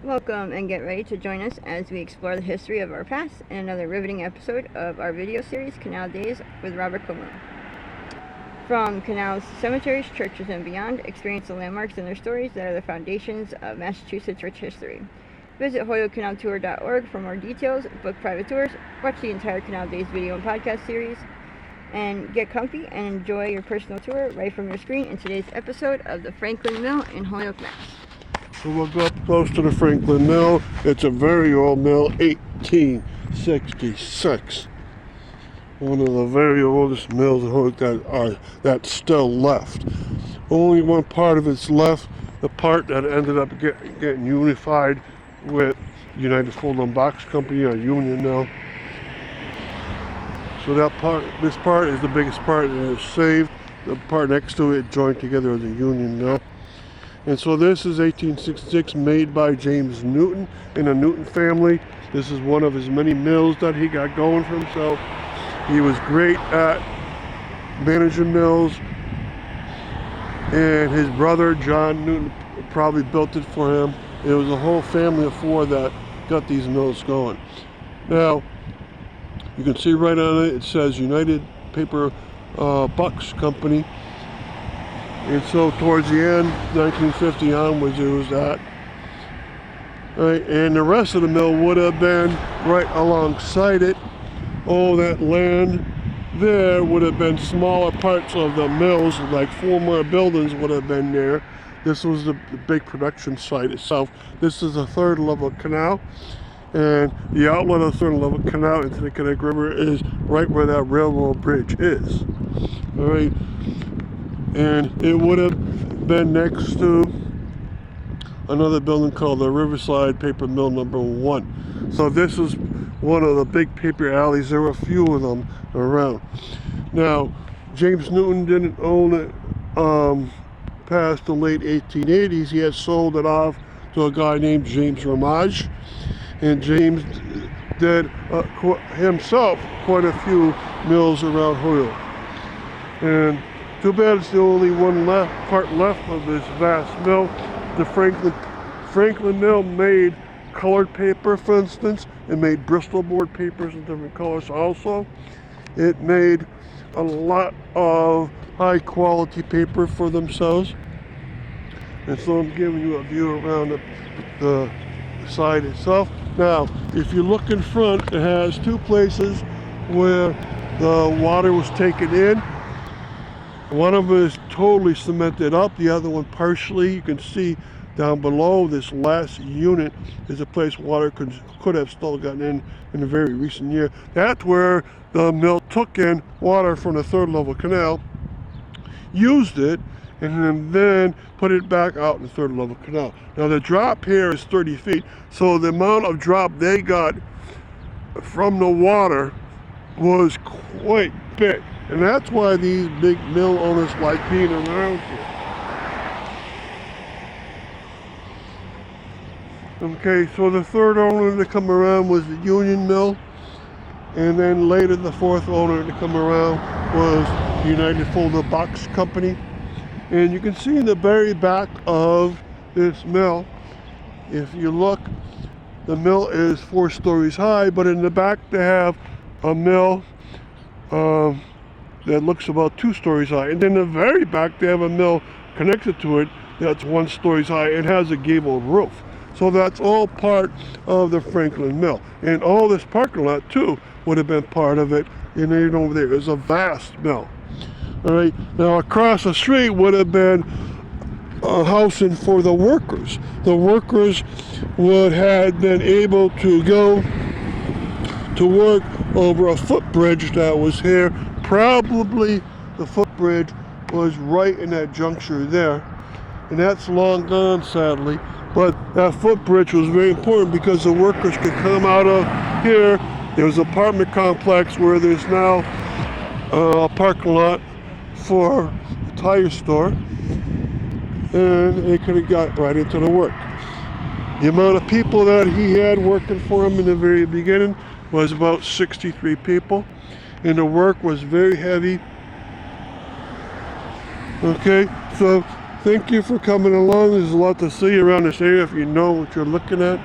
Welcome and get ready to join us as we explore the history of our past in another riveting episode of our video series, Canal Days with Robert Como. From canals, cemeteries, churches, and beyond, experience the landmarks and their stories that are the foundations of Massachusetts' rich history. Visit HolyokeCanalTour.org for more details, book private tours, watch the entire Canal Days video and podcast series, and get comfy and enjoy your personal tour right from your screen in today's episode of the Franklin Mill in Holyoke, Mass. So we'll go up close to the Franklin Mill. It's a very old mill, 1866. One of the very oldest mills in Holyoke that's still left. Only one part of it's left, the part that ended up getting unified with United Folding Box Company, or Union Mill. So this part is the biggest part and it's saved. The part next to it joined together as a Union Mill. And so this is 1866, made by James Newton in the Newton family. This is one of his many mills that he got going for himself. He was great at managing mills. And his brother, John Newton, probably built it for him. It was a whole family of four that got these mills going. Now, you can see right on it, it says United Paper Box Company. And so towards the end, 1950 onwards, it was that. Right, and the rest of the mill would have been right alongside it. All that land there would have been smaller parts of the mills, like 4 more buildings would have been there. This was the big production site itself. This is a third level canal. And the outlet of the third level canal into the Connecticut River is right where that railroad bridge is. All right. And it would have been next to another building called the Riverside Paper Mill number 1. So this is one of the big paper alleys. There were a few of them around. Now, James Newton didn't own it past the late 1880s. He had sold it off to a guy named James Ramage. And James did himself quite a few mills around Holyoke. And too bad it's the only part left of this vast mill. The Franklin Mill made colored paper, for instance. It made Bristol board papers in different colors also. It made a lot of high quality paper for themselves. And so I'm giving you a view around the side itself. Now, if you look in front, it has 2 places where the water was taken in. One of them is totally cemented up, the other one partially. You can see down below this last unit is a place water could have still gotten in a very recent year. That's where the mill took in water from the third level canal, used it, and then put it back out in the third level canal. Now the drop here is 30 feet, so the amount of drop they got from the water was quite big. And that's why these big mill owners like being around here. Okay, so the third owner to come around was the Union Mill. And then later the fourth owner to come around was United Folding Box Company. And you can see in the very back of this mill, if you look, the mill is 4 stories high, but in the back they have a mill that looks about 2 stories high. And then in the very back they have a mill connected to it that's 1 story high. It has a gabled roof. So that's all part of the Franklin Mill. And all this parking lot too would have been part of it. And then over there is a vast mill. All right, now across the street would have been a housing for the workers. The workers would have been able to go to work over a footbridge that was here. Probably the footbridge was right in that juncture there. And that's long gone, sadly. But that footbridge was very important because the workers could come out of here. There was an apartment complex where there's now a parking lot for a tire store. And they could have got right into the work. The amount of people that he had working for him in the very beginning was about 63 people. And the work was very heavy. Okay, so Thank you for coming along. There's a lot to see around this area if you know what you're looking at.